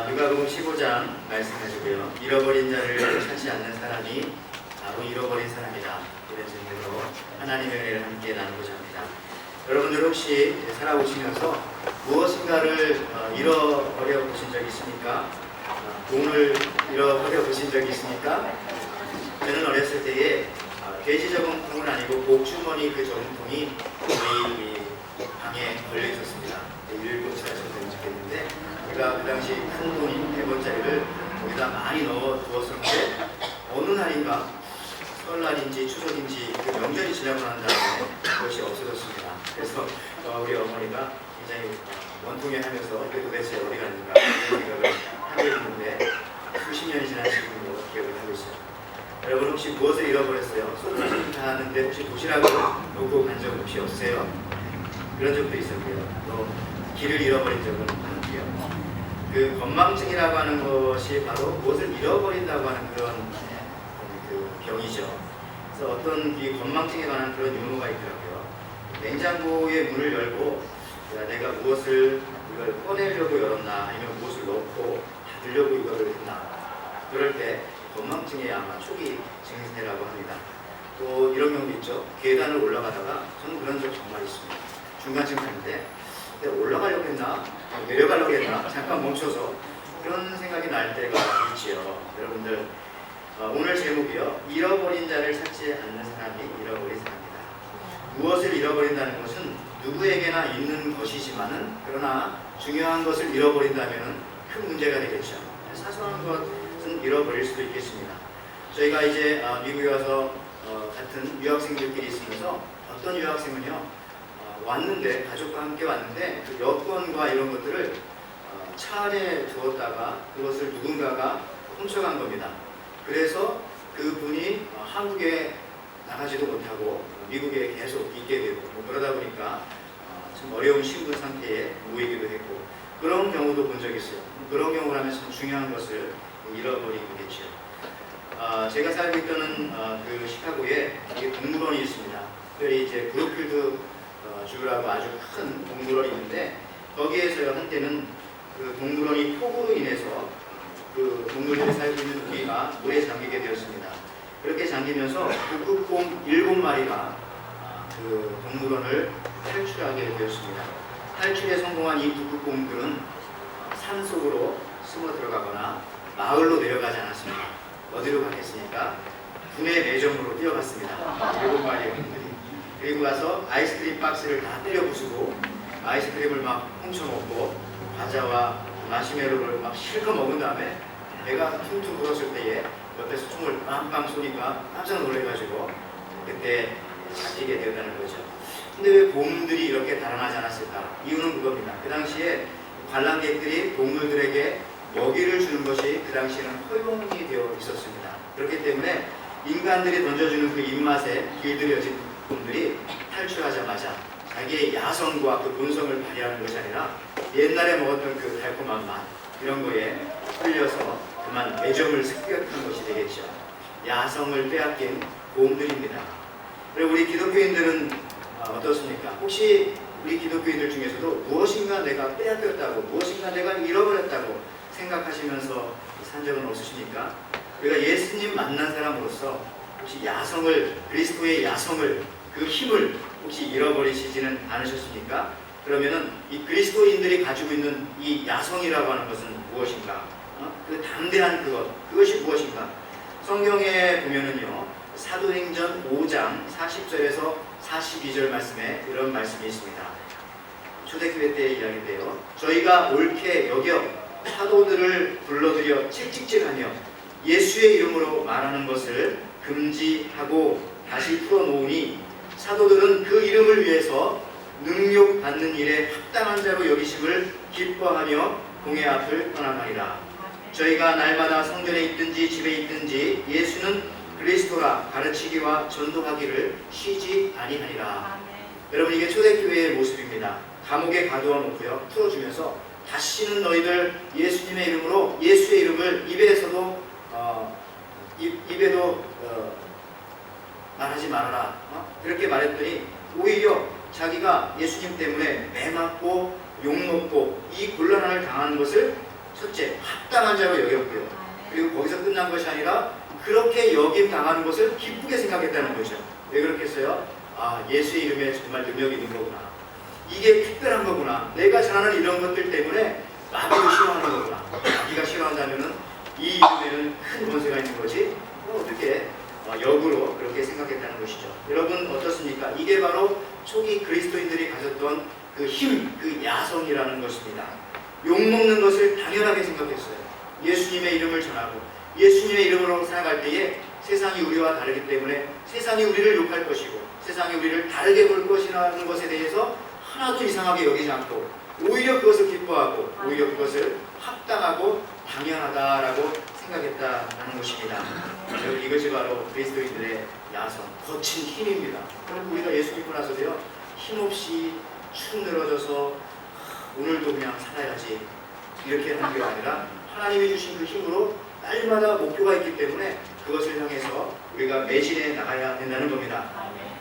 누가복음 15장 말씀해주고요. 잃어버린 자를 찾지 않는 사람이 바로 잃어버린 사람이다. 이런 제목으로 하나님의 은혜를 함께 나누고자 합니다. 여러분들 혹시 살아오시면서 무엇인가를 잃어버려 보신 적이 있습니까? 돈을 잃어버려 보신 적이 있습니까? 저는 어렸을 때에 돼지 저금통은 아니고 복주머니 그 저금통이 저희 방에 걸려 있었습니다. 7살 정도 됐는데 제가 그 당시 큰 돈인 100원짜리를 거기다 많이 넣어 두었었는데 어느 날인가 설날인지 추석인지 그 명절이 지나고 난 다음에 그것이 없어졌습니다. 그래서 우리 어머니가 굉장히 원통해 하면서 이게 도대체 어디 갔는가 이런 생각을 하게 됐는데 수십 년이 지난 지금도 기억을 하고 있어요. 여러분 혹시 무엇을 잃어버렸어요? 소주를 다 하는데 혹시 도시락을 놓고 간 적 혹시 없으세요? 그런 적도 있었고요. 또 길을 잃어버린 적은 많고요. 그 건망증이라고 하는 것이 바로 무엇을 잃어버린다고 하는 그런 그 병이죠. 그래서 어떤 이 건망증에 관한 그런 유머가 있더라고요. 냉장고의 문을 열고 내가 무엇을 이걸 꺼내려고 열었나 아니면 무엇을 넣고 닫으려고 이거를 했나 그럴 때 건망증의 아마 초기 증세라고 합니다. 또 이런 경우도 있죠. 계단을 올라가다가 저는 그런 적 정말 있습니다. 중간쯤 가는데 올라가려고 했나 내려가려고 했나 잠깐 멈춰서 그런 생각이 날 때가 있지요. 여러분들 오늘 제목이요. 잃어버린 자를 찾지 않는 사람이 잃어버린 사람이다. 무엇을 잃어버린다는 것은 누구에게나 있는 것이지만은 그러나 중요한 것을 잃어버린다면 큰 문제가 되겠죠. 사소한 것은 잃어버릴 수도 있겠습니다. 저희가 이제 미국에 와서 같은 유학생들끼리 있으면서 어떤 유학생은요 왔는데 가족과 함께 왔는데 그 여권과 이런 것들을 차 안에 두었다가 그것을 누군가가 훔쳐간 겁니다. 그래서 그분이 한국에 나가지도 못하고 미국에 계속 있게 되고 그러다 보니까 참 어려운 신분 상태에 놓이기도 했고 그런 경우도 본 적이 있어요. 그런 경우라면 참 중요한 것을 잃어버리겠죠. 제가 살고 있던 그 시카고에 동물원이 있습니다. 특별히 이제 브룩필드 주라고 아주 큰 동물원이 있는데 거기에서요 한때는 그 동물원이 폭우로 인해서 그 동물들이 살고 있는 우리가 물에 잠기게 되었습니다. 그렇게 잠기면서 북극곰 7마리가 그 동물원을 탈출하게 되었습니다. 탈출에 성공한 이 북극곰들은 산속으로 숨어 들어가거나 마을로 내려가지 않았습니다. 어디로 갔겠습니까? 군의 매점으로 뛰어갔습니다. 7마리의 곰들이. 그리고 가서 아이스크림 박스를 다 때려 부수고 아이스크림을 막 훔쳐먹고 과자와 마시멜로를 막 실컷 먹은 다음에 배가 퉁퉁 불었을 때에 옆에서 총을 빵빵 쏘니까 깜짝 놀래가지고 그때 잡히게 되었다는 거죠. 근데 왜 곰들이 이렇게 달아나지 않았을까? 이유는 그겁니다. 그 당시에 관람객들이 동물들에게 먹이를 주는 것이 그 당시에는 허용이 되어 있었습니다. 그렇기 때문에 인간들이 던져주는 그 입맛에 길들여진 곰들이 탈출하자마자 자기의 야성과 그 본성을 발휘하는 것이 아니라 옛날에 먹었던 그 달콤한 맛 이런 거에 끌려서 그만 매점을 습격한 것이 되겠죠. 야성을 빼앗긴 곰들입니다. 그리고 우리 기독교인들은 어떻습니까? 혹시 우리 기독교인들 중에서도 무엇인가 내가 빼앗겼다고 무엇인가 내가 잃어버렸다고 생각하시면서 산 적은 없으십니까? 우리가 예수님 만난 사람으로서 혹시 야성을 그리스도의 야성을 그 힘을 혹시 잃어버리시지는 않으셨습니까? 그러면은 이 그리스도인들이 가지고 있는 이 야성이라고 하는 것은 무엇인가? 그 담대한 그것이 무엇인가? 성경에 보면은요 사도행전 5장 40절에서 42절 말씀에 이런 말씀이 있습니다. 초대교회 때의 이야기인데요. 저희가 옳게 여겨 사도들을 불러들여 채찍질하며 예수의 이름으로 말하는 것을 금지하고 다시 풀어놓으니 사도들은 그 이름을 위해서 능욕받는 일에 합당한 자로 여기심을 기뻐하며 공회 앞을 떠나가니라. 저희가 날마다 성전에 있든지 집에 있든지 예수는 그리스도라 가르치기와 전도하기를 쉬지 아니하니라. 여러분 이게 초대교회의 모습입니다. 감옥에 가두어 놓고요 풀어주면서 다시는 너희들 예수님의 이름으로 예수의 이름을 입에도 말하지 말아라. 그렇게 말했더니 오히려 자기가 예수님 때문에 매 맞고 욕먹고 이 곤란함을 당하는 것을 첫째, 합당한 자로 여겼고요. 그리고 거기서 끝난 것이 아니라 그렇게 여김 당하는 것을 기쁘게 생각했다는 거죠. 왜 그렇게 했어요? 아, 예수의 이름에 정말 능력이 있는 거구나. 이게 특별한 거구나. 내가 전하는 이런 것들 때문에 마귀도 싫어하는 거구나. 마귀가 싫어한다면은 이 이름에는 큰 권세가 있는 거지. 어떻게 역으로 그렇게 생각했다는 것이죠. 여러분 어떻습니까? 이게 바로 초기 그리스도인들이 가졌던 그 힘, 그 야성이라는 것입니다. 욕먹는 것을 당연하게 생각했어요. 예수님의 이름을 전하고 예수님의 이름으로 살아갈 때에 세상이 우리와 다르기 때문에 세상이 우리를 욕할 것이고 세상이 우리를 다르게 볼 것이라는 것에 대해서 하나도 이상하게 여기지 않고 오히려 그것을 기뻐하고 오히려 그것을 합당하고 당연하다라고 생각했다는 것입니다. 이것이 바로 그리스도인들의 야성, 거친 힘입니다. 그럼 우리가 예수 믿고 나서도요, 힘없이 축 늘어져서 오늘도 그냥 살아야지 이렇게 하는 게 아니라 하나님이 주신 그 힘으로 날마다 목표가 있기 때문에 그것을 향해서 우리가 매진해 나가야 된다는 겁니다.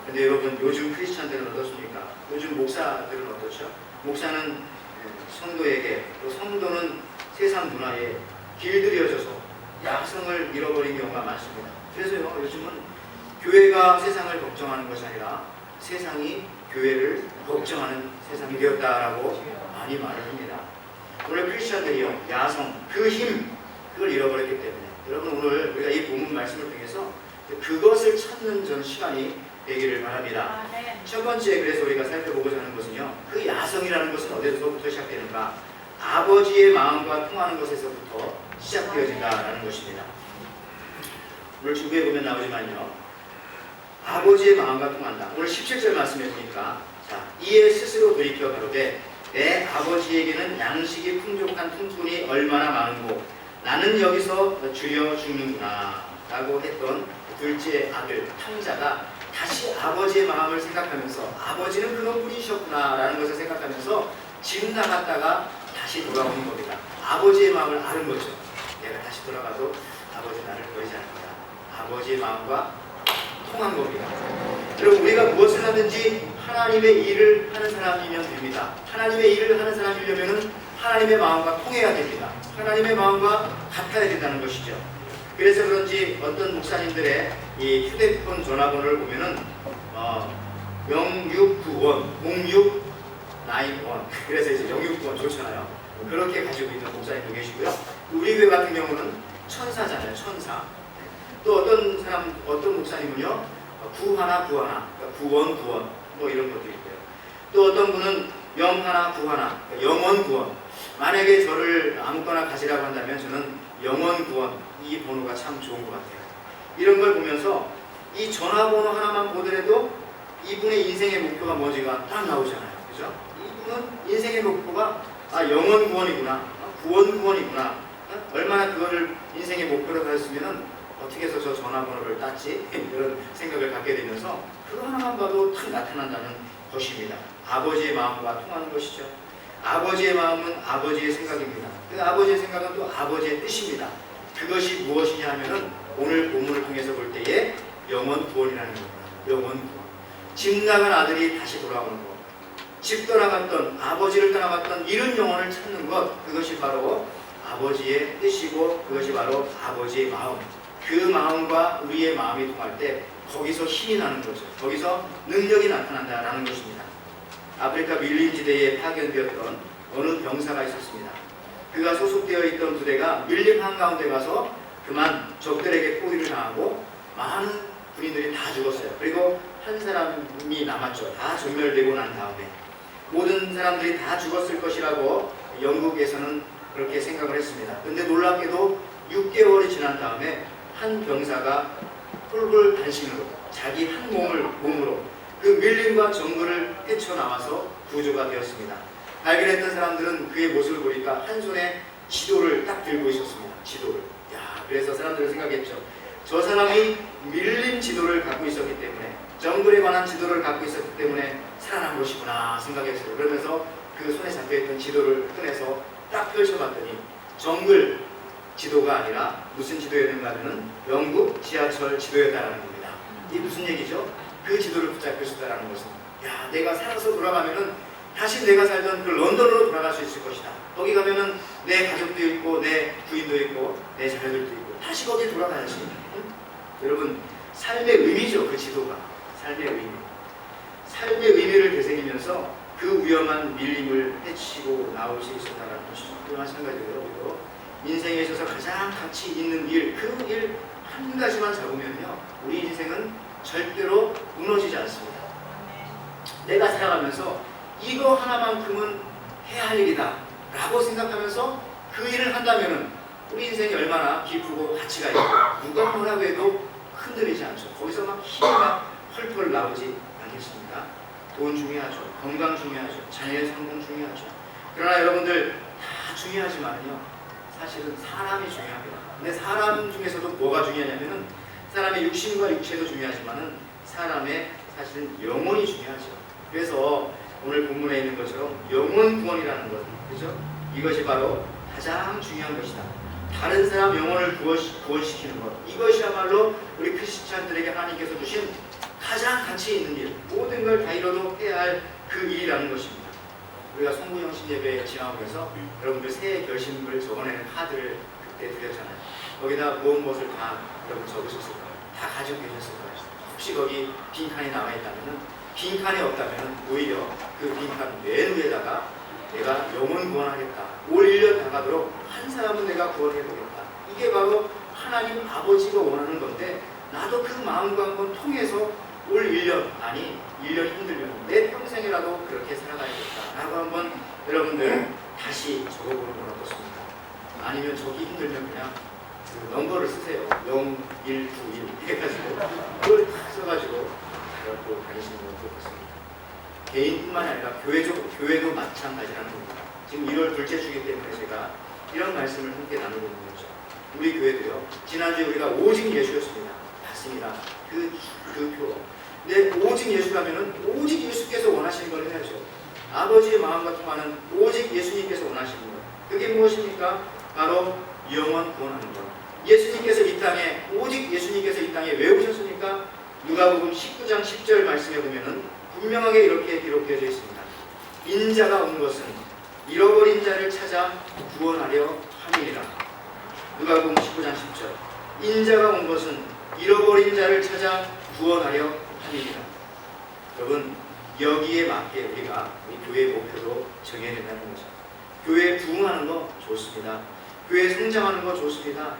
근데 여러분 요즘 크리스찬들은 어떻습니까? 요즘 목사들은 어떻죠? 목사는 성도에게, 또 성도는 세상 문화에 길들여져서 야성을 잃어버린 경우가 많습니다. 그래서요, 요즘은 교회가 세상을 걱정하는 것이 아니라 세상이 교회를 걱정하는 세상이 되었다라고 많이 말을 합니다. 원래 크리스찬들이요, 야성, 그 힘, 그걸 잃어버렸기 때문에 여러분 오늘 우리가 이 본문 말씀을 통해서 그것을 찾는 전 시간이 되기를 바랍니다. 첫 번째 그래서 우리가 살펴보고자 하는 것은요, 그 야성이라는 것은 어디서부터 시작되는가? 아버지의 마음과 통하는 것에서부터 시작되어진다라는 것입니다. 오늘 주부에 보면 나오지만요, 아버지의 마음과 통한다. 오늘 17절 말씀해 보니까 자, 이에 스스로 돌이켜 가로되 내 아버지에게는 양식이 풍족한 품꾼이 얼마나 많은고 나는 여기서 줄여 죽는구나 라고 했던 둘째 아들 탕자가 다시 아버지의 마음을 생각하면서 아버지는 그런 분이셨구나 라는 것을 생각하면서 집 나갔다가 다시 돌아오는 겁니다. 아버지의 마음을 아는 거죠. 내가 다시 돌아가도 아버지 나를 버리지 않을 거야. 아버지의 마음과 통한 겁니다. 여러분 우리가 무엇을 하든지 하나님의 일을 하는 사람이면 됩니다. 하나님의 일을 하는 사람이려면 하나님의 마음과 통해야 됩니다. 하나님의 마음과 같아야 된다는 것이죠. 그래서 그런지 어떤 목사님들의 이 휴대폰 전화번호를 보면은 0691, 0691 그래서 이제 0691 좋잖아요. 그렇게 가지고 있는 목사님도 계시고요. 우리 교회 같은 경우는 천사잖아요. 천사. 또 어떤 목사님은요, 구하나, 그러니까 구원 뭐 이런 것도 있고요. 또 어떤 분은 영하나, 구하나, 영원 구원. 만약에 저를 아무거나 가지라고 한다면 저는 영원 구원, 이 번호가 참 좋은 것 같아요. 이런 걸 보면서 이 전화번호 하나만 보더라도 이분의 인생의 목표가 뭔지가 딱 나오잖아요. 그죠? 이분은 인생의 목표가 영원 구원이구나, 구원 구원이구나. 얼마나 그거를 인생의 목표로 가졌으면은 어떻게 해서 저 전화번호를 땄지? 이런 생각을 갖게 되면서 그거 하나만 봐도 딱 나타난다는 것입니다. 아버지의 마음과 통하는 것이죠. 아버지의 마음은 아버지의 생각입니다. 그 아버지의 생각은 또 아버지의 뜻입니다. 그것이 무엇이냐 하면은 오늘 본문을 통해서 볼 때에 영원 구원이라는 겁니다. 영원 구원. 집 나간 아들이 다시 돌아오는 것. 집 떠나갔던, 아버지를 떠나갔던 이런 영혼을 찾는 것, 그것이 바로 아버지의 뜻이고 그것이 바로 아버지의 마음. 그 마음과 우리의 마음이 통할 때 거기서 힘이 나는 거죠. 거기서 능력이 나타난다라는 것입니다. 아프리카 밀림지대에 파견되었던 어느 병사가 있었습니다. 그가 소속되어 있던 부대가 밀림 한가운데 가서 그만 적들에게 포위를 당하고 많은 군인들이 다 죽었어요. 그리고 한 사람이 남았죠. 다 전멸되고 난 다음에 모든 사람들이 다 죽었을 것이라고 영국에서는 그렇게 생각을 했습니다. 근데 놀랍게도 6개월이 지난 다음에 한 병사가 홀불 단신으로 자기 한 몸으로 그 밀림과 정글을 헤쳐나와서 구조가 되었습니다. 발견했던 사람들은 그의 모습을 보니까 한 손에 지도를 딱 들고 있었습니다. 지도를. 그래서 사람들은 생각했죠. 저 사람이 밀림 지도를 갖고 있었기 때문에, 정글에 관한 지도를 갖고 있었기 때문에 살아난 것이구나 생각했어요. 그러면서 그 손에 잡혀있던 지도를 꺼내서 딱 펼쳐봤더니 정글 지도가 아니라 무슨 지도였는가 하면은 영국 지하철 지도였다는 겁니다. 이게 무슨 얘기죠? 그 지도를 붙잡고 있었다는 것은 내가 살아서 돌아가면은 다시 내가 살던 그 런던으로 돌아갈 수 있을 것이다. 거기 가면은 내 가족도 있고 내 부인도 있고 내 자녀들도 있고 다시 거기에 돌아가야지. 응? 여러분 삶의 의미죠. 그 지도가 삶의 의미. 삶의 의미를 되새기면서 그 위험한 밀림을 헤치고 나올 수 있었다는 것이죠. 또 마찬가지로 인생에 있어서 가장 가치 있는 일, 그 일 한 가지만 잡으면요 우리 인생은 절대로 무너지지 않습니다. 내가 살아가면서 이거 하나만큼은 해야 할 일이다 라고 생각하면서 그 일을 한다면은 우리 인생이 얼마나 기쁘고 가치가 있고 누가 뭐라고 해도 흔들리지 않죠. 거기서 막 힘이 막 펄펄 나오지 않겠습니다. 돈 중요하죠. 건강 중요하죠. 자녀의 성공 중요하죠. 그러나 여러분들 다 중요하지만요 사실은 사람이 중요합니다. 근데 사람 중에서도 뭐가 중요하냐면은 사람의 육신과 육체도 중요하지만은 사람의 사실은 영혼이 중요하죠. 그래서 오늘 본문에 있는 것처럼 영혼 구원이라는 것, 그죠? 이것이 바로 가장 중요한 것이다. 다른 사람 영혼을 구원시키는 것, 이것이야말로 우리 크리스찬들에게 하나님께서 주신 가장 가치 있는 일, 모든 걸 다 이뤄도 해야 할 그 일이라는 것입니다. 우리가 송구영신 예배에 지나오면서 여러분들 새해 결심을 적어내는 카드를 그때 드렸잖아요. 거기다 무엇을 다 여러분 적으셨을 거예요. 다 가지고 계셨을 거예요. 혹시 거기 빈칸이 남아있다면 빈칸이 없다면 오히려 그 빈칸 맨 위에다가 내가 영혼 구원하겠다. 올 1년 나가도록 한 사람은 내가 구원해보겠다. 이게 바로 하나님 아버지가 원하는 건데 나도 그 마음과 한번 통해서 올 1년, 아니 1년 힘들면 내 평생이라도 그렇게 살아가야겠다 라고 한번 여러분들 다시 적어보는 건 어떻습니까? 아니면 저기 힘들면 그냥 그 넘버를 쓰세요. 0191 해가지고 그걸 다 써가지고 갖고 다니시는 건 좋겠습니다. 개인뿐만 아니라 교회도 마찬가지라는 겁니다. 지금 1월 둘째 주기 때문에 제가 이런 말씀을 함께 나누고 있는 거죠. 우리 교회도요. 지난주에 우리가 오직 예수였습니다. 맞습니다. 그 표. 근데 오직 예수라면은 오직 예수께서 원하시는 걸 해야죠. 아버지의 마음과 통하는 오직 예수님께서 원하시는 것. 그게 무엇입니까? 바로 영원 구원하는 것. 예수님께서 이 땅에 오직 예수님께서 이 땅에 왜 오셨습니까? 누가복음 19장 10절 말씀에 보면은 분명하게 이렇게 기록되어 있습니다. 인자가 온 것은 잃어버린 자를 찾아 구원하려 함이니라. 누가복음 19장 10절. 인자가 온 것은 잃어버린 자를 찾아 구원하려 함이니라. 여러분 여기에 맞게 우리가 우리 교회의 목표도 정해야 된다는 거죠. 교회에 부흥하는 거 좋습니다. 교회 성장하는 거 좋습니다.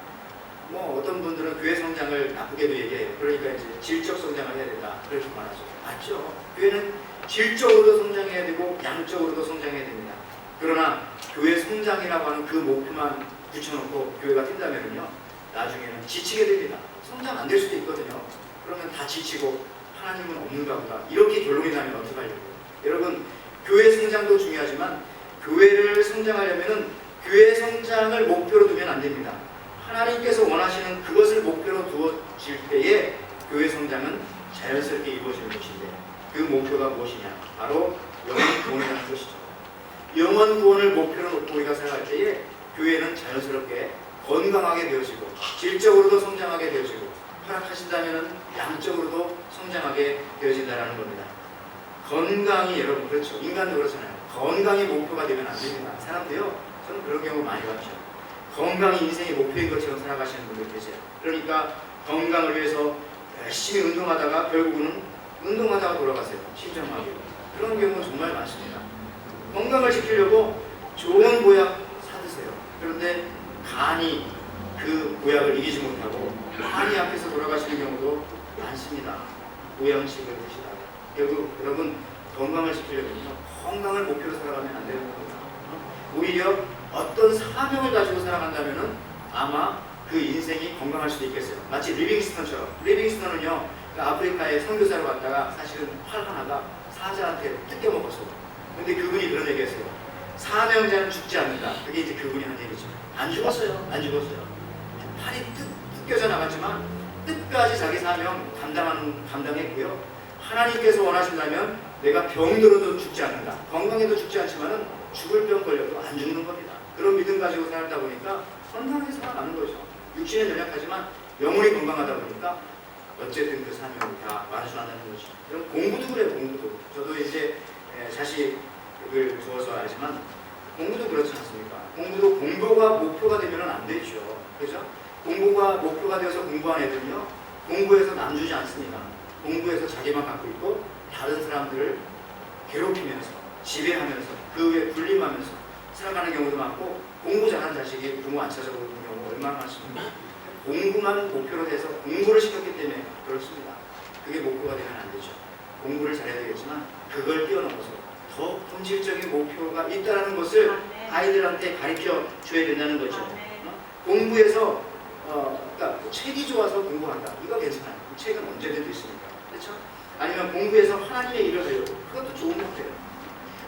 뭐 어떤 분들은 교회 성장을 나쁘게도 얘기해요. 그러니까 이제 질적 성장을 해야 된다. 그렇게 말하죠. 맞죠? 교회는 질적으로도 성장해야 되고 양적으로도 성장해야 됩니다. 그러나 교회 성장이라고 하는 그 목표만 붙여놓고 교회가 뛴다면요 나중에는 지치게 됩니다. 성장 안 될 수도 있거든요. 그러면 다 지치고 하나님은 없는가 보다 이렇게 결론이 나면 어떡하려고요. 여러분 교회 성장도 중요하지만 교회를 성장하려면 교회 성장을 목표로 두면 안 됩니다. 하나님께서 원하시는 그것을 목표로 두어질 때에 교회 성장은 자연스럽게 이루어지는 것인데 그 목표가 무엇이냐? 바로 영원 구원이라는 것이죠. 영원 구원을 목표로 놓고 우리가 살아갈 때에 교회는 자연스럽게 건강하게 되어지고 질적으로도 성장하게 되어지고 허락하신다면 양적으로도 성장하게 되어진다는 겁니다. 건강이 여러분 그렇죠. 인간도 그렇잖아요. 건강이 목표가 되면 안 됩니다. 사람도요. 저는 그런 경우 많이 봤죠. 건강이 인생의 목표인 것처럼 살아가시는 분들 계세요. 그러니까 건강을 위해서 열심히 운동하다가 결국은 운동하다가 돌아가세요. 심장마비로. 그런 경우는 정말 많습니다. 건강을 지키려고 좋은 보약 사드세요. 그런데 간이 그 보약을 이기지 못하고 간이 앞에서 돌아가시는 경우도 많습니다. 보양식을 드시다가 결국 여러분 건강을 지키려면요 건강을 목표로 살아가면 안 되는 겁니다. 오히려 어떤 사명을 가지고 살아간다면은 아마 그 인생이 건강할 수도 있겠어요. 마치 리빙스턴처럼. 리빙스턴은요 그 아프리카에 선교사로 갔다가 사실은 활 하나가 사자한테 뜯겨먹었어요. 근데 그분이 그런 얘기했어요. 사명자는 죽지 않는다. 그게 이제 그분이 한 얘기죠. 안 죽었어요. 안 죽었어요. 팔이 뜯겨져 나갔지만 끝까지 자기 사명 감당했고요. 하나님께서 원하신다면 내가 병들어도 죽지 않는다. 건강해도 죽지 않지만은 죽을 병 걸려도 안 죽는 겁니다. 그런 믿음 가지고 살다 보니까 건강하게 살아가는 거죠. 육신은 연약하지만 영혼이 건강하다 보니까 어쨌든 그 사명을 다 완수한다는 거죠. 그럼 공부도 그래요. 공부도. 저도 이제 자식을 두어서 알지만 공부도 그렇지 않습니까? 공부도 공부가 목표가 되면 안 되죠. 그죠? 공부가 목표가 되어서 공부한 애들은요, 공부에서 남주지 않습니다. 공부에서 자기만 갖고 있고 다른 사람들을 괴롭히면서 지배하면서 그 후에 군림하면서 살아가는 경우도 많고, 공부 잘하는 자식이 부모 안 찾아보는 경우 얼마나 많습니까? 공부만 목표로 돼서 공부를 시켰기 때문에 그렇습니다. 그게 목표가 되면 안 되죠. 공부를 잘해야 되겠지만 그걸 뛰어넘어서 더 본질적인 목표가 있다는 것을 아이들한테 가르쳐 줘야 된다는 거죠. 공부에서 그러니까 책이 좋아서 공부한다, 이거 괜찮아요. 책은 언제든지 있으니까. 그렇죠? 아니면 공부해서 하나님의 일을 하려고, 그것도 좋은 목표예요.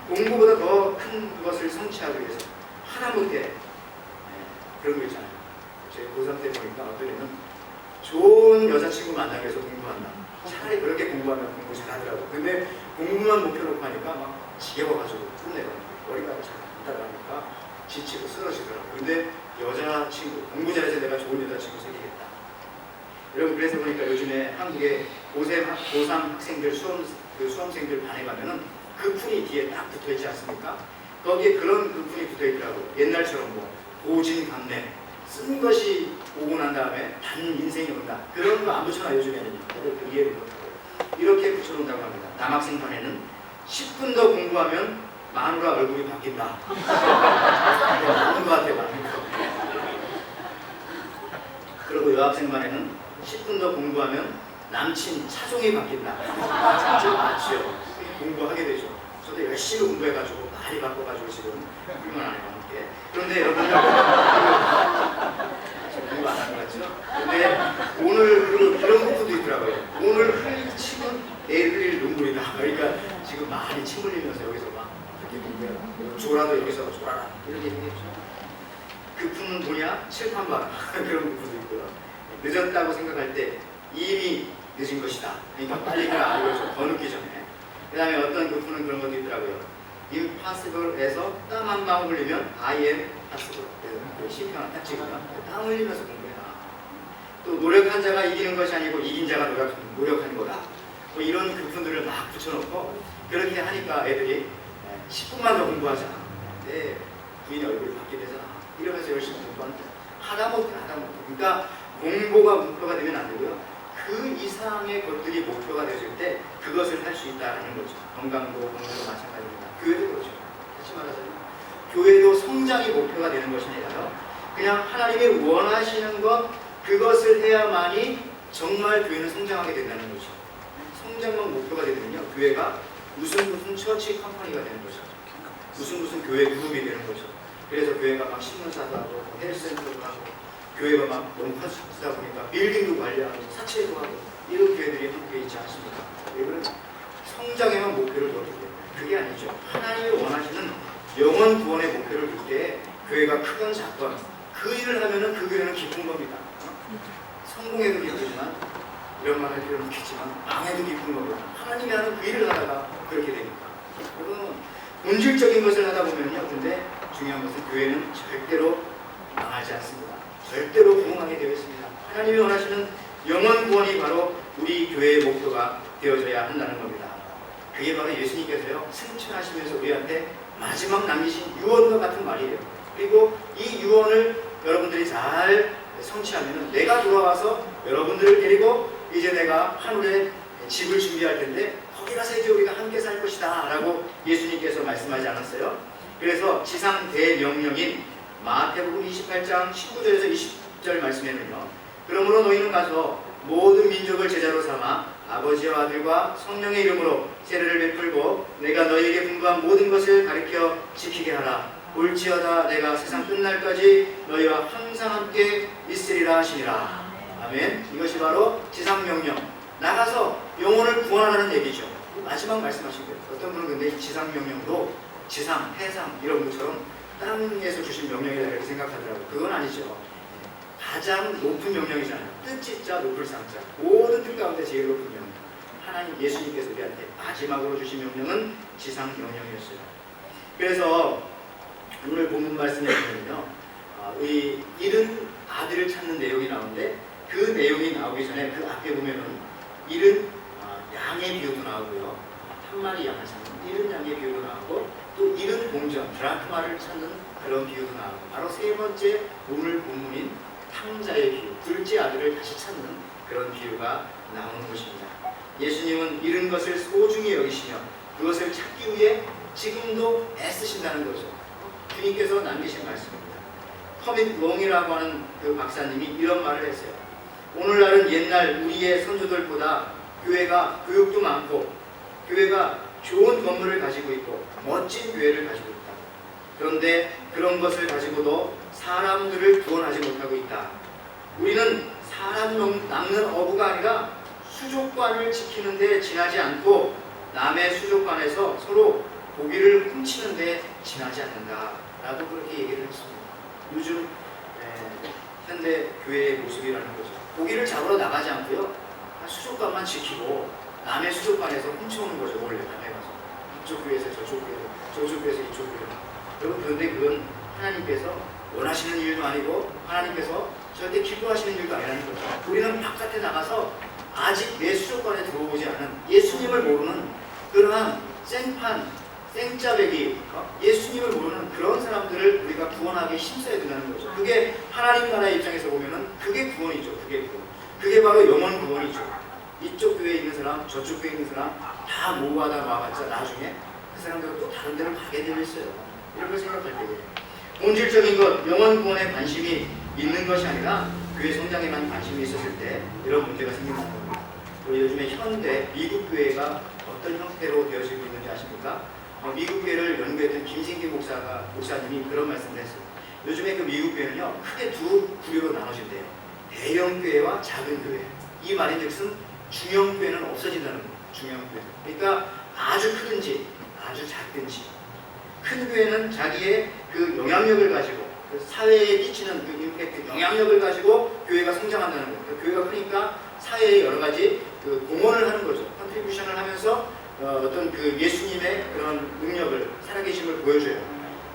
공부보다 더 큰 것을 성취하기 위해서 하다못해 그런 거 있잖아요. 제 고3 때 보니까 어떤 애는 좋은 여자친구 만나기 위해서 공부한다. 차라리 그렇게 공부하면 공부 잘하더라고. 근데 공부만 목표 놓고 하니까 막 지겨워가지고 끝내고 머리가 잘 안 따라가니까 지치고 쓰러지더라고. 근데 여자친구, 공부 잘해서 내가 좋은 여자친구 생기겠다. 여러분, 그래서 보니까 요즘에 한국의 고3 학생들, 수험생들 반에 가면은 그 풀이 뒤에 딱 붙어 있지 않습니까? 거기에 그런 그 풀이 붙어 있더라고. 옛날처럼 뭐 고진감래, 쓴 것이 오고 난 다음에 단 인생이 온다, 그런 거 안 붙여놔. 요즘에는 애들 그 이해를 못하고 이렇게 붙여놓는다고 합니다. 남학생 반에는 10분 더 공부하면 마누라 얼굴이 바뀐다. 맞는 것 같아요. 맞는 거. 그리고 여학생 반에는 10분 더 공부하면 남친 차종이 바뀐다. 진짜 맞죠. 공부하게 되죠. 저도 열심히 공부해가지고 많이 바꿔가지고 지금 훌륭한 아내와 함께. 그런데 여러분들 공부 안 한 거 같죠? 근데 오늘 그런 부분도 있더라고요. 오늘 흘릴 침은 내일 흘릴 눈물이다. 그러니까 지금 많이 침 흘리면서 여기서 막 이렇게 공부해요. 졸아도 여기서 졸아라, 이렇게 얘기했죠. 그 푸는 뭐냐? 칠판 봐라. 그런 부분도 있고요. 늦었다고 생각할 때 이미 늦은 것이다. 그러니까 빨리 가라, 이거죠. 더 늦기 전에. 그 다음에 어떤 그 푸는 그런 것도 있더라고요. impossible에서 땀 한 방울 흘리면 I am possible. 그래서 심평을 딱 찍으면 땀 흘리면서 공부해라. 또 노력한 자가 이기는 것이 아니고 이긴 자가 노력하는 거다. 뭐 이런 부분들을 막 붙여놓고 그렇게 하니까 애들이 10분만 더 공부하자. 내 부인의 얼굴이 바뀌게 되잖아. 이러면서 열심히 공부하는데 하다못해. 그러니까 공부가 목표가 되면 안 되고요. 그 이상의 것들이 목표가 되어질 때 그것을 할 수 있다는 거죠. 건강도 공부도 마찬가지입니다. 교회도 그렇죠. 다시 말하자면 교회도 성장이 목표가 되는 것이 아니라요, 그냥 하나님이 원하시는 것, 그것을 해야만이 정말 교회는 성장하게 된다는 거죠. 성장만 목표가 되면요, 교회가 무슨 처치 컴퍼니가 되는 거죠. 무슨 교회 그룹이 되는 거죠. 그래서 교회가 막 신문사도 하고 헬스센터도 하고, 교회가 막 너무 커지다 보니까 빌딩도 관리하고 사채도 하고, 이런 교회들이 한국에 있지 않습니까? 이거는 성장에만 목표를 두었기 때문에. 그게 아니죠. 하나님이 원하시는 영원 구원의 목표를 둘 때 교회가 크건 작건 그 일을 하면은 그 교회는 기쁜 겁니다. 성공해도 기쁘지만, 이런 말 할 필요는 없겠지만, 망해도 기쁜 겁니다. 하나님이 하는 그 일을 하다가 그렇게 되니까. 여러분, 본질적인 것을 하다 보면요, 근데 중요한 것은 교회는 절대로 망하지 않습니다. 절대로 부흥하게 되어 있습니다. 하나님이 원하시는 영원 구원이 바로 우리 교회의 목표가 되어져야 한다는 겁니다. 그게 바로 예수님께서요, 승천하시면서 우리한테 마지막 남기신 유언과 같은 말이에요. 그리고 이 유언을 여러분들이 잘 성취하면 내가 돌아와서 여러분들을 데리고 이제 내가 하늘에 집을 준비할 텐데 거기 가서 이제 우리가 함께 살 것이다 라고 예수님께서 말씀하지 않았어요? 그래서 지상 대명령인 마태복음 28장 19절에서 20절 말씀에는요, 그러므로 너희는 가서 모든 민족을 제자로 삼아 아버지와 아들과 성령의 이름으로 세례를 베풀고 내가 너희에게 분부한 모든 것을 가르쳐 지키게 하라. 올지어다 내가 세상 끝날까지 너희와 항상 함께 있으리라 하시니라. 아멘. 이것이 바로 지상명령, 나가서 영혼을 구원하라는 얘기죠. 마지막 말씀하신 거예요. 어떤 분은 근데 이 지상명령도 지상, 해상 이런 것처럼 땅에서 주신 명령이다 이렇게 생각하더라고요. 그건 아니죠. 가장 높은 명령이잖아요. 뜻짓자 높을 상자, 모든 뜻 가운데 제일 높은 명령, 하나님 예수님께서 우리한테 마지막으로 주신 명령은 지상 명령이었어요. 그래서 오늘 본문 말씀에 보면요, 이 잃은 아들을 찾는 내용이 나오는데, 그 내용이 나오기 전에 그 앞에 보면은 잃은 양의 비유도 나오고요, 한 마리 양을 찾는 잃은 양의 비유도 나오고, 또 잃은 공전, 드라크마를 찾는 그런 비유도 나오고, 바로 세 번째 오늘 본문인 탕자의 비유, 둘째 아들을 다시 찾는 그런 비유가 나오는 것입니다. 예수님은 잃은 것을 소중히 여기시며 그것을 찾기 위해 지금도 애쓰신다는 거죠. 주님께서 남기신 말씀입니다. 커밋 롱이라고 하는 그 박사님이 이런 말을 했어요. 오늘날은 옛날 우리의 선조들보다 교회가 교육도 많고 교회가 좋은 건물을 가지고 있고 멋진 교회를 가지고 있다. 그런데 그런 것을 가지고도 사람들을 구원하지 못하고 있다. 우리는 사람 낚는 어부가 아니라 수족관을 지키는 데 지나지 않고 남의 수족관에서 서로 고기를 훔치는 데 지나지 않는다 라고 그렇게 얘기를 했습니다. 요즘 현대 교회의 모습이라는 거죠. 고기를 잡으러 나가지 않고요, 수족관만 지키고 남의 수족관에서 훔쳐오는 거죠. 원래 남의 가서 이쪽 교회에서 저쪽 교회로, 저쪽 교회에서 이쪽 교회로. 여러분, 그런데 그건 하나님께서 원하시는 일도 아니고 하나님께서 절대 기뻐하시는 일도 아니라는 거죠. 우리는 바깥에 나가서 아직 내 수족관에 들어오지 않은 예수님을 모르는 그러한 생판, 생짜배기, 예수님을 모르는 그런 사람들을 우리가 구원하기 힘써야 된다는 거죠. 그게 하나님 나라의 입장에서 보면은 그게 구원이죠. 그게 구원. 그게 바로 영원 구원이죠. 이쪽 교회에 있는 사람, 저쪽 교회에 있는 사람 다 모아다 와봤자 나중에 그 사람들은 또 다른 데로 가게 되어 있어요. 이런 걸 생각할 때에 본질적인 것, 영원 구원에 관심이 있는 것이 아니라 교회 성장에만 관심이 있었을 때 이런 문제가 생긴다는 겁니다. 그리고 요즘에 현대 미국 교회가 어떤 형태로 되어지고 있는지 아십니까? 미국 교회를 연구했던 김신기 목사님이 그런 말씀을 했어요. 요즘에 그 미국 교회는요, 크게 두 부류로 나눠진대요. 대형 교회와 작은 교회. 이 말인즉슨 중형 교회는 없어진다는 거예요. 중형 교회. 그러니까 아주 크든지 아주 작든지, 큰 교회는 자기의 그 영향력을 가지고 그 사회에 끼치는 그 임팩트, 영향력을 가지고 교회가 성장한다는 거예요. 그러니까 교회가 크니까 사회에 여러 가지 그 공헌을 하는 거죠. 컨트리뷰션을 하면서 어떤 그 예수님의 그런 능력을, 살아계심을 보여줘요.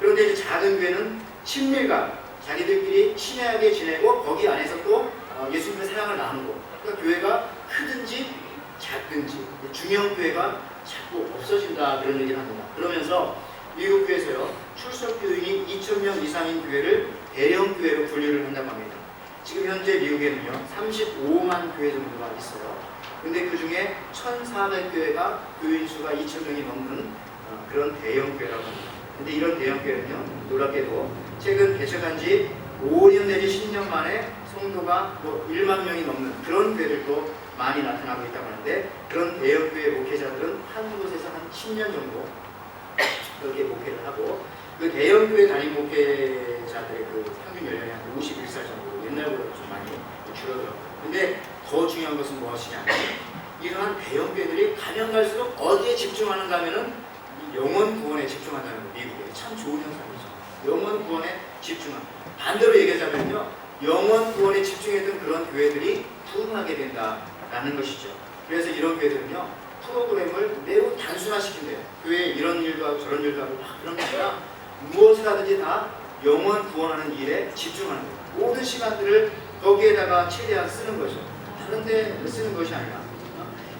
그런데 이제 작은 교회는 친밀감, 자기들끼리 친하게 지내고 거기 안에서 또 예수님의 사랑을 나누고, 그러니까 교회가 크든지 작든지 중형 교회가 자꾸 없어진다 그런 얘기를 합니다. 그러면서 미국 교회에서요, 출석 교인이 2,000명 이상인 교회를 대형 교회로 분류를 한다고 합니다. 지금 현재 미국에는요 35만 교회 정도가 있어요. 근데 그 중에 1,400교회가 교인 수가 2,000명이 넘는 그런 대형 교회라고 합니다. 근데 이런 대형 교회는요, 놀랍게도 최근 개척한 지 5년 내지 10년 만에 성도가 뭐 1만 명이 넘는 그런 교회들도 많이 나타나고 있다고 하는데, 그런 대형 교회 목회자들은 한 곳에서 한 10년 정도 그렇게 목회를 하고, 그 대형 교회 담임 목회자들의 그 평균 연령이 한 51살 정도, 옛날보다 좀 많이 줄어들었고. 근데 더 중요한 것은 무엇이냐, 이러한 대형 교회들이 가면 갈수록 어디에 집중하는가 하면은 영원 구원에 집중한다는 거. 미국에 참 좋은 현상이죠. 영원 구원에 집중한다. 반대로 얘기하자면요, 영원 구원에 집중했던 그런 교회들이 부흥하게 된다라는 것이죠. 그래서 이런 교회들은요, 프로그램을 매우 단순화시킨대요. 교회에 이런 일도 하고 저런 일도 하고 막 그런 게 아니라 무엇을 하든지 다 영원 구원하는 일에 집중하는 거예요. 모든 시간들을 거기에다가 최대한 쓰는 거죠. 다른 데 쓰는 것이 아니라.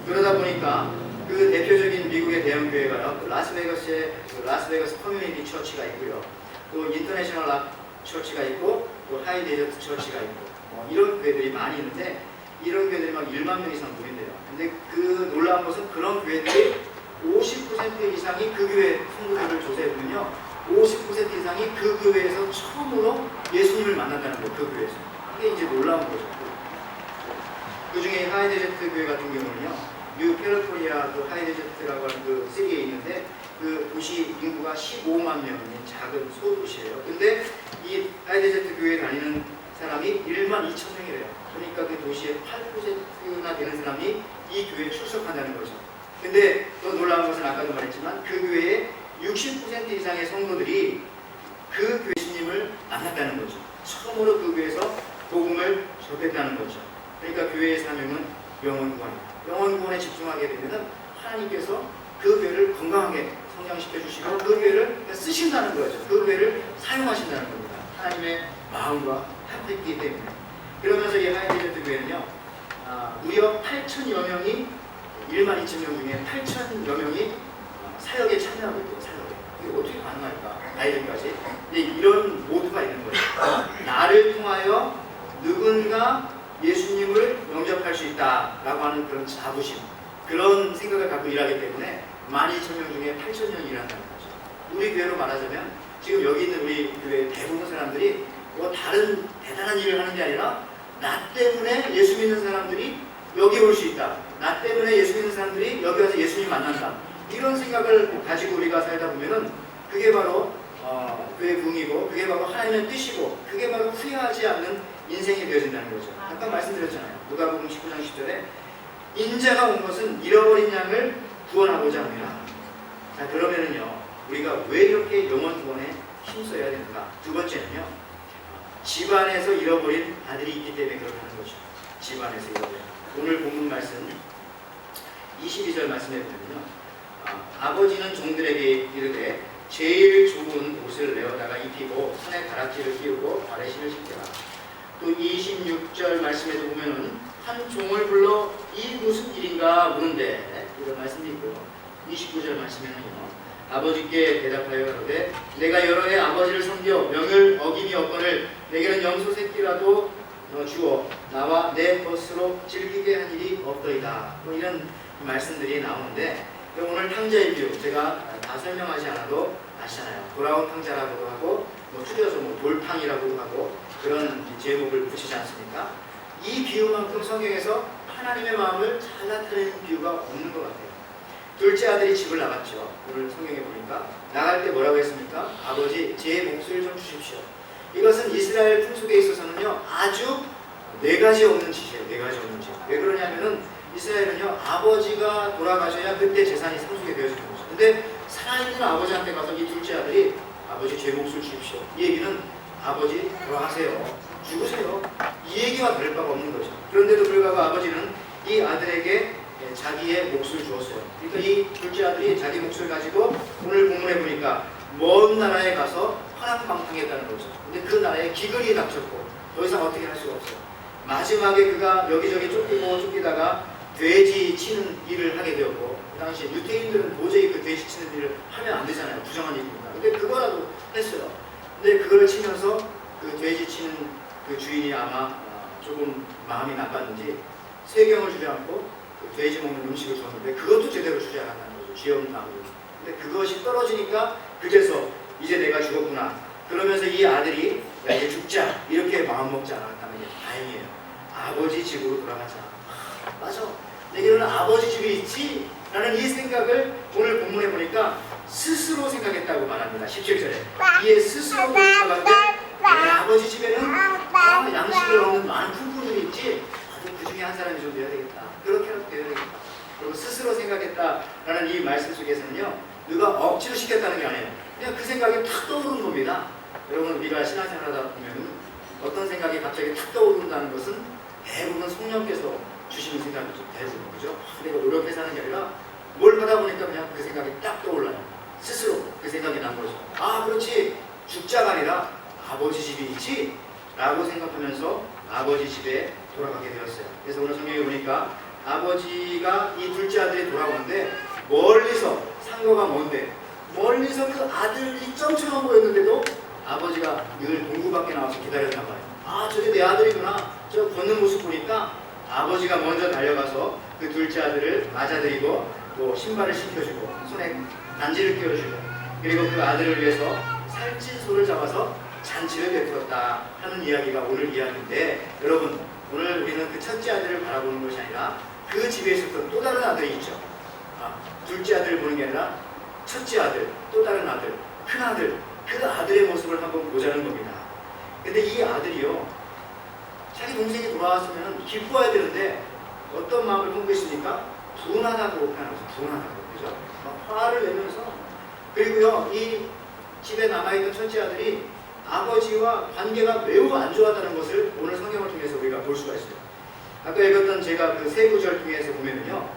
그러다 보니까 그 대표적인 미국의 대형 교회가요, 라스베가스의 라스베가스 커뮤니티 처치가 있고요, 또 인터내셔널 락 처치가 있고, 또 하이 데저트 처치가 있고, 이런 교회들이 많이 있는데, 이런 교회들이 막 1만 명 이상 모인대요. 근데 그 놀라운 것은 그런 교회들이 50% 이상이 그 교회 성도들을 조사해보면요, 50% 이상이 그 교회에서 처음으로 예수님을 만난다는 거예요. 그 교회에서. 이게 이제 놀라운 거죠. 그 중에 하이데저트 교회 같은 경우는요, 뉴 캘리포니아 그 하이데저트라고 하는 그 시리에 있는데, 그 도시 인구가 15만 명인 작은 소도시예요. 근데 이 하이데저트 교회에 다니는 사람이 1만 2천 명이래요. 그러니까 그 도시의 8%나 되는 사람이 이 교회에 출석한다는 거죠. 근데 또 놀라운 것은 아까도 말했지만 그 교회의 60% 이상의 성도들이 그 예수님을 만났다는 거죠. 처음으로 그 교회에서 복음을 접했다는 거죠. 그러니까 교회의 사명은 영원 구원입니다. 영원 구원에 집중하게 되면 하나님께서 그 교회를 건강하게 성장시켜 주시고 그 교회를 쓰신다는 거죠. 그 교회를 사용하신다는 겁니다. 하나님의 마음과 합했기 때문에. 그러면서 이 하이데저트 교회는요, 무려 8,000여 명이 1만 2천 명 중에 8,000여 명이 사역에 참여하고 있고, 사역에 이게 어떻게 가능할까? 아이들까지. 근데 이런 모두가 있는 거예요. 나를 통하여 누군가 예수님을 영접할 수 있다라고 하는 그런 자부심, 그런 생각을 갖고 일하기 때문에 12,000명 중에 8,000명이 일한다는 거죠. 우리 교회로 말하자면 지금 여기 있는 우리 교회 대부분 사람들이 뭐 다른 대단한 일을 하는 게 아니라 나 때문에 예수 믿는 사람들이 여기 올 수 있다. 나 때문에 예수 믿는 사람들이 여기 와서 예수님 만난다. 이런 생각을 가지고 우리가 살다 보면은 그게 바로 그의 부흥이고, 그게 바로 하나님의 뜻이고, 그게 바로 후회하지 않는 인생이 되어진다는 거죠. 아까 말씀드렸잖아요. 누가복음 19장 10절에 인자가 온 것은 잃어버린 양을 구원하고자 합니다. 자, 그러면은요, 우리가 왜 이렇게 영혼 구원에 힘써야 되는가? 두 번째는요, 집안에서 잃어버린 아들이 있기 때문에 그렇다는 거죠. 집안에서 잃어버린. 오늘 본문 말씀 22절 말씀해 보면요, 아버지는 종들에게 이르되 제일 좋은 옷을 내어다가 입히고 손에 가락지를 끼우고 발에 신을 신겨라. 또 26절 말씀에도 보면은 한 종을 불러 이 무슨 일인가 묻는데 이런 말씀이 있고, 29절 말씀에는요, 아버지께 대답하여 가로되 내가 여러 해 아버지를 섬겨 명을 어김이 없거늘 내게는 염소 새끼라도 주어 나와 내 것으로 즐기게 한 일이 없더이다. 뭐 이런 말씀들이 나오는데, 오늘 탕자의 비유 제가 다 설명하지 않아도 아시잖아요. 돌아온 탕자라고도 하고, 뭐 줄여서 뭐 돌탕이라고도 하고, 그런 제목을 붙이지 않습니까? 이 비유만큼 성경에서 하나님의 마음을 잘 나타내는 비유가 없는 것 같아요. 둘째 아들이 집을 나갔죠. 오늘 성경에 보니까 나갈 때 뭐라고 했습니까? 아버지 제 몫을 좀 주십시오. 이것은 이스라엘 풍속에 있어서는요, 아주 네 가지 없는 짓이에요. 네 가지 없는 짓. 왜 그러냐면은 이스라엘은요, 아버지가 돌아가셔야 그때 재산이 상속이 되어지는 거죠. 근데 살아있는 아버지한테 가서 이 둘째 아들이 아버지 제 몫을 주십시오. 이 얘기는 아버지 돌아가세요. 죽으세요. 이 얘기와 다를 바가 없는 거죠. 그런데도 불구하고 아버지는 이 아들에게 자기의 몫을 주었어요. 그러니까 이 둘째 아들이 자기 몫을 가지고 오늘 본문에 보니까 먼 나라에 가서 화랑방탕했다는 거죠. 근데 그 나라에 기근이 닥쳤고 더 이상 어떻게 할 수가 없어요. 마지막에 그가 여기저기 쫓기다가 돼지 치는 일을 하게 되었고, 그 당시 유태인들은 도저히 그 돼지 치는 일을 하면 안 되잖아요. 부정한 일입니다. 근데 그거라도 했어요. 근데 그걸 치면서 그 돼지 치는 그 주인이 아마 조금 마음이 나빴는지 세경을 주지 않고 그 돼지 먹는 음식을 줬는데 그것도 제대로 주지 않았다는 거죠. 쥐 없는 나무. 근데 그것이 떨어지니까 그제서 이제 내가 죽었구나. 그러면서 이 아들이 야, 이제 죽자 이렇게 마음 먹지 않았다는 게 다행이에요. 아버지 집으로 돌아가자. 맞아. 내게는 아버지 집이 있지? 라는 이 생각을 오늘 본문에 보니까 스스로 생각했다고 말합니다. 17절에 이에 스스로 생각하는데 내 아버지 집에는 양식을 얻는 많은 품꾼들이 있지, 그 중에 한 사람이 좀 되어야 되겠다. 그렇게라도 되어야 되겠다. 그리고 스스로 생각했다라는 이 말씀 속에서는요, 누가 억지로 시켰다는 게 아니에요. 그냥 그 생각이 탁 떠오른 겁니다. 여러분, 우리가 신앙생활 하다 보면 어떤 생각이 갑자기 탁 떠오른다는 것은 대부분 성령께서 주시는 생각이죠. 대부분, 그죠? 내가 노력해서 하는 게 아니라 뭘 하다 보니까 그냥 그 생각이 딱 떠올라요. 스스로 그 생각이 난 거죠. 아, 그렇지. 죽자가 아니라 아버지 집이 있지? 라고 생각하면서 아버지 집에 돌아가게 되었어요. 그래서 오늘 성경에 보니까 아버지가 이 둘째 아들이 돌아오는데 멀리서, 상거가 먼데 멀리서 그 아들이 점처럼 보였는데도 아버지가 늘 동구 밖에 나와서 기다렸나 봐요. 아, 저게 내 아들이구나. 저 걷는 모습 보니까 아버지가 먼저 달려가서 그 둘째 아들을 맞아들이고 또 신발을 신겨주고 손에 단지를 끼워주고, 그리고 그 아들을 위해서 살찐 소를 잡아서 잔치를 베풀었다 하는 이야기가 오늘 이야기인데, 여러분, 오늘 우리는 그 첫째 아들을 바라보는 것이 아니라 그 집에 있었던 또 다른 아들이 있죠. 둘째 아들을 보는 게 아니라 첫째 아들, 또 다른 아들, 큰 아들, 그 아들의 모습을 한번 보자는 겁니다. 근데 이 아들이요, 자기 동생이 돌아왔으면 기뻐해야 되는데 어떤 마음을 품고 있습니까? 분하다고 하면서, 분하다고, 그죠? 화를 내면서, 그리고요, 이 집에 남아있던 첫째 아들이 아버지와 관계가 매우 안 좋았다는 것을 오늘 성경을 통해서 우리가 볼 수가 있어요. 아까 읽었던 제가 그 세 구절 통해서 보면요,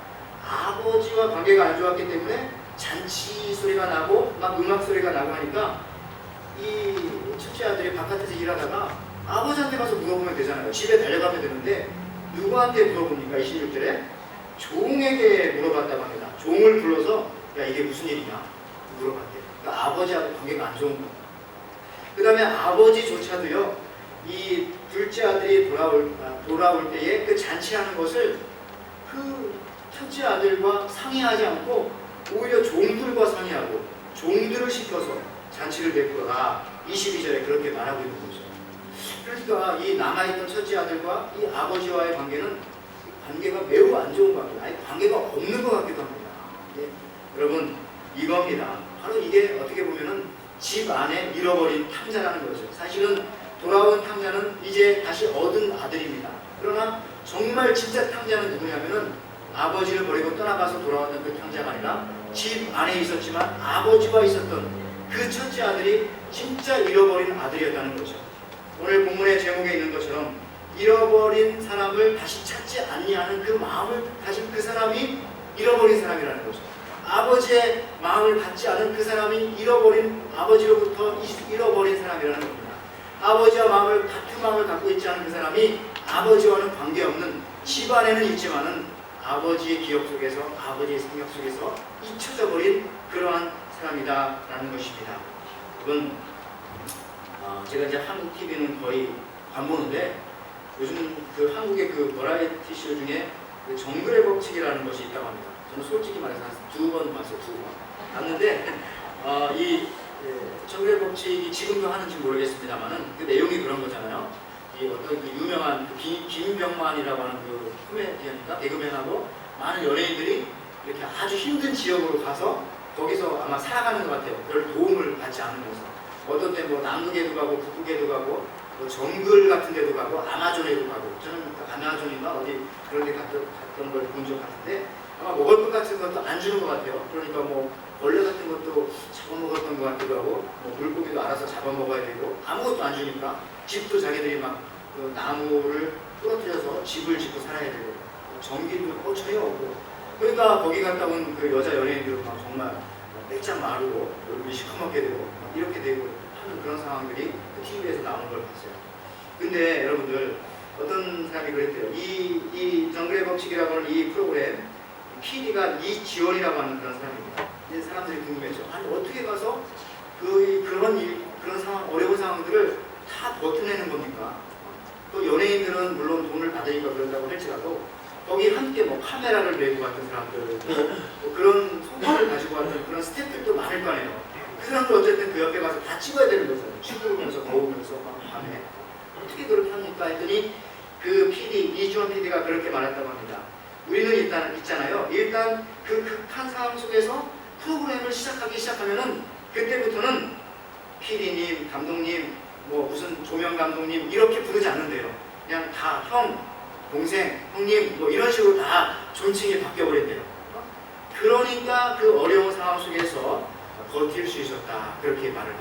아버지와 관계가 안 좋았기 때문에 잔치 소리가 나고 막 음악 소리가 나고 하니까 이 첫째 아들이 바깥에서 일하다가 아버지한테 가서 물어보면 되잖아요. 집에 달려가면 되는데 누구한테 물어봅니까? 26절에 종에게 물어봤다고 합니다. 종을 불러서 야, 이게 무슨 일이냐 물어봤대요. 그 아버지하고 관계가 안 좋은 겁니다. 그 다음에 아버지조차도요, 이 둘째 아들이 돌아올 때에 그 잔치하는 것을 그 첫째 아들과 상의하지 않고 오히려 종들과 상의하고 종들을 시켜서 잔치를 베풀어라. 22절에 그렇게 말하고 있는 거죠. 그러니까 이 남아있던 첫째 아들과 이 아버지와의 관계가 매우 안 좋은 것 같아요. 아니, 관계가 없는 것 같기도 합니다. 네. 여러분, 이겁니다. 바로 이게 어떻게 보면은 집 안에 잃어버린 탕자라는 거죠. 사실은 돌아온 탕자는 이제 다시 얻은 아들입니다. 그러나 정말 진짜 탕자는 누구냐면은 아버지를 버리고 떠나가서 돌아왔던 그 탕자가 아니라 집 안에 있었지만 아버지와 있었던 그 첫째 아들이 진짜 잃어버린 아들이었다는 거죠. 오늘 본문의 제목에 있는 것처럼 잃어버린 사람을 다시 찾지 않냐는 그 마음을 가진 그 사람이 잃어버린 사람이라는 거죠. 아버지의 마음을 갖지 않은 그 사람이 잃어버린 아버지로부터 잃어버린 사람이라는 겁니다. 아버지와 같은 마음을 갖고 있지 않은 그 사람이 아버지와는 관계없는 집안에는 있지만은 아버지의 기억 속에서 아버지의 생각 속에서 잊혀져 버린 그러한 사람이다라는 것입니다. 그건 제가 이제 한국 TV는 거의 안 보는데 요즘 그 한국의 그 버라이어티 쇼 중에 그 정글의 법칙이라는 것이 있다고 합니다. 저는 솔직히 말해서 한 2번 봤어요. 2번 봤는데 이 정글의 법칙이 지금도 하는지 모르겠습니다만은 그 내용이 그런 거잖아요. 이 어떤 그 유명한 김병만이라고 하는 그 코미디언인가 개그맨하고 많은 연예인들이 이렇게 아주 힘든 지역으로 가서 거기서 아마 살아가는 것 같아요. 별 도움을 받지 않으면서 어떤 때 뭐 남극에도 가고 북극에도 가고 뭐 정글 같은 데도 가고 아마존에도 가고 저는 아마존인가 어디 그런 데 갔던 걸 본 적 같은데 아마 먹을 것 같은 것도 안 주는 것 같아요. 그러니까 뭐 벌레 같은 것도 잡아먹었던 것 같기도 하고 뭐 물고기도 알아서 잡아먹어야 되고 아무것도 안 주니까 집도 자기들이 막 그 나무를 부러뜨려서 집을 짓고 살아야 되고 전기도 전혀 없고 그러니까 거기 갔다 온 그 여자 연예인들은 막 정말 빽짝 마르고 얼굴이 시커멓게 되고 이렇게 되고 하는 그런 상황들이 TV에서 나오는 걸 봤어요. 근데 여러분들 어떤 사람이 그랬대요. 이 정글의 법칙이라고 하는 이 프로그램 PD가 이지원이라고 하는 그런 사람입니다. 근데 사람들이 궁금해죠. 아니 어떻게 가서 그런 상황, 어려운 상황들을 다 버텨내는 겁니까? 또 연예인들은 물론 돈을 받으니까 그런다고 할지라도 거기 함께 뭐 카메라를 메고 갔던 사람들, 뭐 그런 소품을 가지고 왔던 그런 스태프들도 많을 거 아니에요. 그 사람들 어쨌든 그 옆에 가서 다 찍어야 되는 거잖아요. 추우면서 더우면서 막 밤에 어떻게 그렇게 합니까? 했더니 그 이주원 PD가 그렇게 말했다고 합니다. 우리는 일단 있잖아요. 일단 그 극한 상황 속에서 프로그램을 시작하면은 그때부터는 PD님, 감독님, 뭐 무슨 조명 감독님 이렇게 부르지 않는데요. 그냥 다 형, 동생, 형님 뭐 이런 식으로 다 존칭이 바뀌어버린대요. 그러니까 그 어려운 상황 속에서 버틸 수 있었다. 그렇게 말을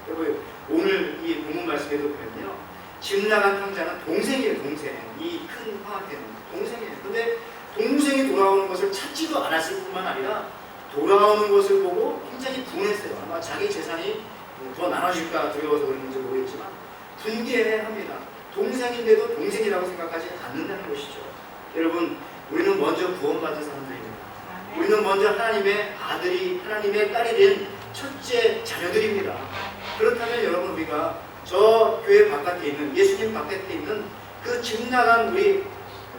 하더라고요. 오늘 이 본문 말씀에도 보면요. 집 나간 탕자는 동생이에요. 동생. 이 큰 황할 때는 동생이에요. 근데 동생이 돌아오는 것을 찾지도 않았을 뿐만 아니라 돌아오는 것을 보고 굉장히 분했어요. 아마 자기 재산이 더 나눠질까 두려워서 그런지 모르겠지만 분개합니다. 동생인데도 동생이라고 생각하지 않는다는 것이죠. 여러분, 우리는 먼저 구원받은 사람들입니다. 우리는 먼저 하나님의 아들이, 하나님의 딸이 된 첫째 자녀들입니다. 그렇다면 여러분, 우리가 저 교회 바깥에 있는, 예수님 바깥에 있는 그 집 나간 우리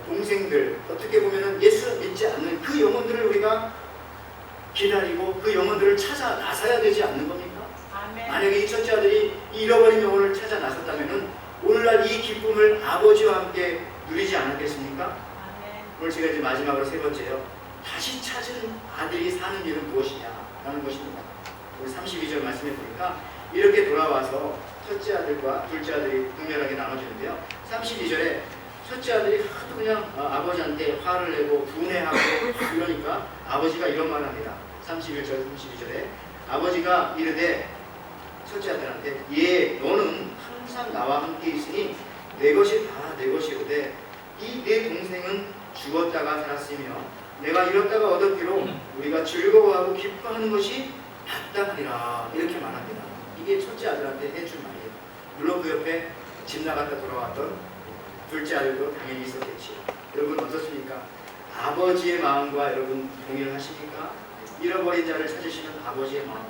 동생들, 어떻게 보면 예수 믿지 않는 그 영혼들을 우리가 기다리고 그 영혼들을 찾아 나서야 되지 않는 겁니까? 만약에 이 첫째 아들이 잃어버린 영혼을 찾아 나섰다면 오늘날 이 기쁨을 아버지와 함께 누리지 않았겠습니까? 오늘 제가 이제 마지막으로 세 번째요. 다시 찾은 아들이 사는 일은 무엇이냐라는 것입니다. 우리 32절 말씀해 보니까 이렇게 돌아와서 첫째 아들과 둘째 아들이 극렬하게 나눠지는데요. 32절에 첫째 아들이 하도 그냥 아버지한테 화를 내고 분해하고 이러니까 아버지가 이런 말을 합니다. 32절에 아버지가 이르되 첫째 아들한테 예 너는 항상 나와 함께 있으니 내 것이 다 내 것이로되 이 내 동생은 죽었다가 살았으며 내가 잃었다가 얻었기로 우리가 즐거워하고 기뻐하는 것이 마땅하니라 이렇게 말합니다. 이게 첫째 아들한테 해줄 말이에요. 물론 그 옆에 집 나갔다 돌아왔던 둘째 아들도 당연히 있었겠지요. 여러분 어떻습니까? 아버지의 마음과 여러분 동의를 하십니까? 잃어버린 자를 찾으시는 아버지의 마음.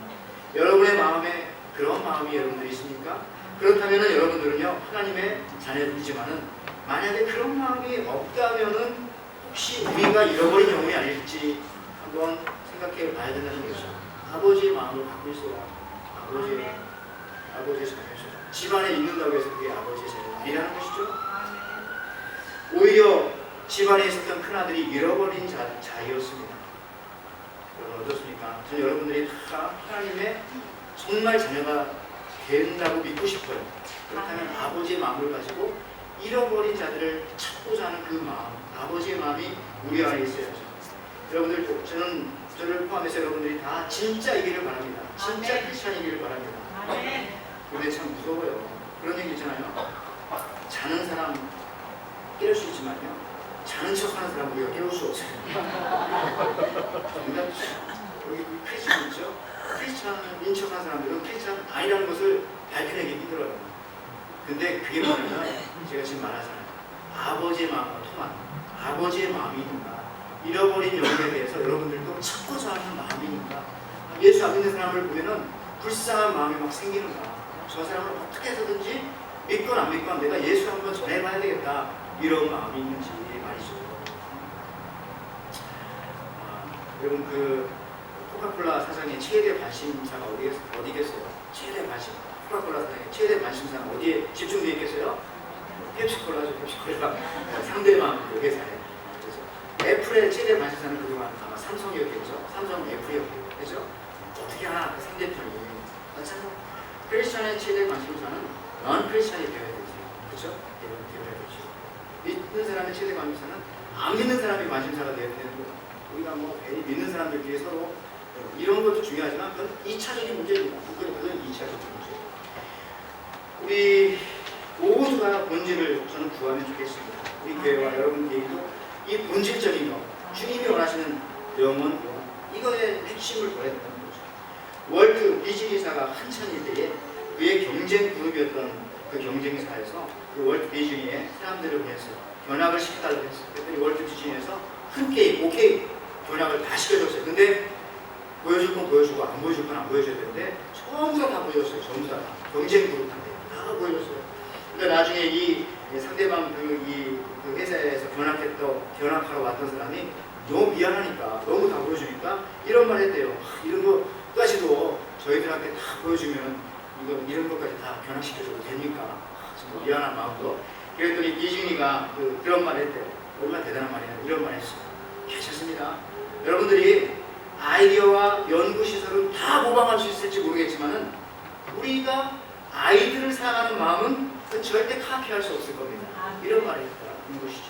여러분의 마음에 그런 마음이 여러분들이 있습니까? 그렇다면 여러분들은요 하나님의 자녀들이지만은 만약에 그런 마음이 없다면은 혹시 우리가 잃어버린 영혼이 아닐지 한번 생각해 봐야 된다는 거죠. 아버지의 마음을 갖고 있어야 아버지의 자녀죠. 집안에 있는다고 해서 그게 아버지의 자녀가 아니라는 것이죠. 오히려 집안에 있었던 큰아들이 잃어버린 자이었습니다. 여러분 어떻습니까? 저는 여러분들이 다 하나님의 정말 자녀가 된다고 믿고 싶어요. 그렇다면 아버지의 마음을 가지고 잃어버린 자들을 찾고자 하는 그 마음, 아버지의 마음이 우리 안에 있어야죠. 여러분들, 저를 포함해서 여러분들이 다 진짜이기를 바랍니다. 진짜 크리스찬이기를 바랍니다. 근데 참 무서워요. 그런 얘기 있잖아요. 자는 사람 깨울 수 있지만요, 자는 척하는 사람 우리가 깨울 수 없어요. 정답. 여기 크리스찬 있죠? 크리스찬인 척하는 사람들은 크리스찬 아니라는 것을 밝혀내기 힘들어요. 근데 그게 뭐냐면 제가 지금 말하잖아요. 아버지의 마음과 통한 아버지의 마음이니까 잃어버린 영혼에 대해서 여러분들도 찾고자 하는 마음이니까 예수 안 믿는 사람을 보면은 불쌍한 마음이 막 생기는 거야. 저 사람을 어떻게 해서든지 믿건 안 믿건 내가 예수 한번 전해봐야 되겠다 이런 마음이 있는지 말이죠. 여러분 그 코카콜라 사장의 최대 관심사가 어디겠어요? 최대 관심. 코카콜라 사장의 최대 관심사는 어디에 집중되어 있겠어요? 펩시콜라죠. 펩시콜라. 상대방 그 회사에. 그래서 애플의 최대 관심사는 그동안 아마 삼성이었겠죠. 삼성 애플이었고, 그죠? 어떻게 하나 그 상대편이. 맞잖아요. 크리스찬의 최대 관심사는 넌 크리스찬이 되어야 되지. 그죠? 되어야 되죠. 믿는 사람의 최대 관심사는 안 믿는 사람의 관심사가 되어야 되는 거예요. 우리가 뭐 믿는 사람들끼리 서로 이런 것도 중요하지만 그건 2차적인 문제입니다. 그건 2차적인 문제. 우리 모두가 본질을 저는 구하면 좋겠습니다. 우리 교회와 여러분 개인도 이 본질적인 것, 주님이 원하시는 영혼, 이거의 핵심을 구해야 된다는 거죠. 월트 디즈니사가 한창일 때에 그의 경쟁 그룹이었던 그 경쟁사에서 그 월트 디즈니의 사람들을 보냈어요. 견학을 시켜달라고 했어요. 그랬더니 월트 디즈니에서 큰 게임, 오케이 견학을 다 시켜줬어요. 근데 보여줄 건 보여주고 안 보여줄 건 안 보여줘야 되는데 전부 다 보여줬어요. 전부 다 경쟁 그룹한테 다 보여줬어요. 그러니까 나중에 이 상대방 그 회사에서 견학하러 왔던 사람이 너무 미안하니까 너무 다 보여주니까 이런 말 했대요. 이런 것까지도 저희들한테 다 보여주면 이런 것까지 다 견학시켜줘도 됩니까? 정말 미안한 마음도. 그랬더니 디즈니가 그런 말 했대요. 얼마나 대단한 말이야. 이런 말 했어요. 괜찮습니다. 여러분들이 아이디어와 연구시설은 다 모방할 수 있을지 모르겠지만은 우리가 아이들을 사랑하는 마음은 절대 카피할 수 없을 겁니다. 이런 말이 있다는 것이죠.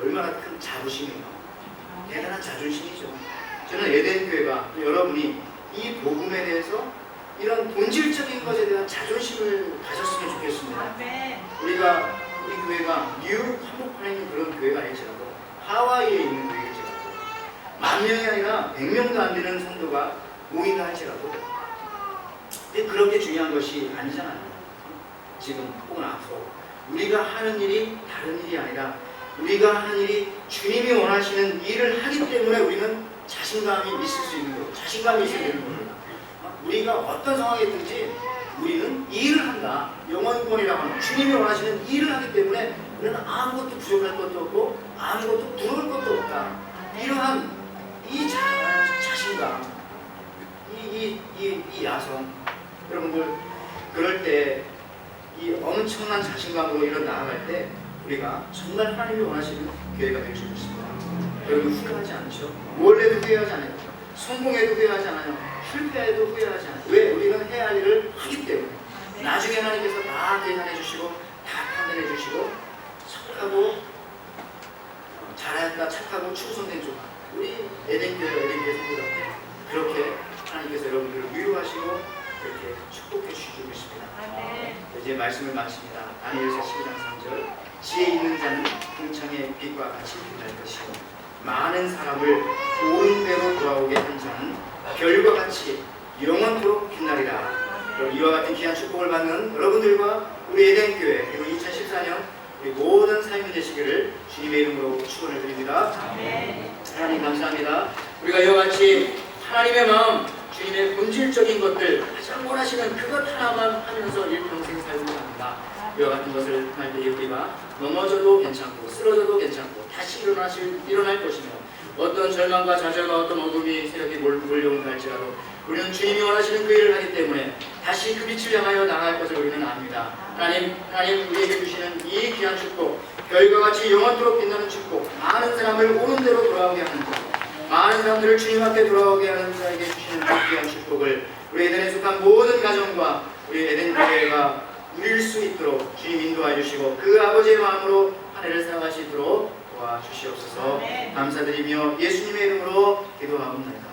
얼마나 큰 자부심인가. 대단한 자존심이죠. 저는 에덴교회가 여러분이 이 복음에 대해서 이런 본질적인 것에 대한 자존심을 가졌으면 좋겠습니다. 우리 교회가 뉴욕 한복판에 있는 그런 교회가 아닐지라도 하와이에 있는 교회일지라도 10,000명이 아니라 100명도 안 되는 성도가 모인다 할지라도 그렇게 중요한 것이 아니잖아요. 지금 혹은 앞으로 우리가 하는 일이 다른 일이 아니라 우리가 하는 일이 주님이 원하시는 일을 하기 때문에 우리는 자신감이 있을 수 있는 거예요. 자신감이 있어야 되는 겁니다. 우리가 어떤 상황에 있든지 우리는 일을 한다. 영원권이라고 하는 주님이 원하시는 일을 하기 때문에 우리는 아무것도 부족할 것도 없고 아무것도 부러울 것도 없다. 이러한 이 자신감, 이 야성, 여러분들 그럴 때 이 엄청난 자신감으로 이런 나아갈 때 우리가 정말 하나님이 원하시는 교회가 될 줄 믿습니다. 여러분 후회하지 않죠? 뭘 해도 후회하지 않아요. 성공해도 후회하지 않아요. 실패해도 후회하지 않아요. 왜? 우리는 해야 할 일을 하기 때문에. 나중에 하나님께서 다 계산해 주시고 다 판단해 주시고 착하고 잘했다 착하고 충성된 종 우리 에덴교회 성도들 그렇게 하나님께서 여러분들을 위로하시고 그렇게 축복해 주시고 있습니다. 이제 말씀을 마칩니다. 다니엘서 12장 3절 지혜 있는 자는 궁창의 빛과 같이 빛날 것이고 많은 사람을 옳은 대로 돌아오게 한 자는 별과 같이 영원토록 빛나리라. 이와 같은 귀한 축복을 받는 여러분들과 우리 에덴교회 그리고 2014년 우리 모든 삶이 되시기를 주님의 이름으로 축원을 드립니다. 하나님 감사합니다. 우리가 이와 같이 하나님의 마음 주님의 본질적인 것들 가장 원하시는 그것 하나만 하면서 일평생 살고 합니다. 이와 같은 것을 할 때에 우리가 넘어져도 괜찮고 쓰러져도 괜찮고 다시 일어날 것이며 어떤 절망과 좌절과 어떤 어둠이 세력이 몰려온다 할지라도 우리는 주님이 원하시는 그 일을 하기 때문에 다시 그 빛을 향하여 나아갈 것을 우리는 압니다. 하나님 우리에게 주시는 이 귀한 축복, 별과 같이 영원토록 빛나는 축복, 많은 사람을 옳은 대로 돌아오게 하는 것, 많은 사람들을 주님 앞에 돌아오게 하는 자에게 주시는 그 귀한 축복을 우리 에덴에 속한 모든 가정과 우리 에덴 교회가 누릴 수 있도록 주님 인도하여 주시고 그 아버지의 마음으로 한 해를 살아갈 수 있도록 도와주시옵소서. 감사드리며 예수님의 이름으로 기도하옵나이다.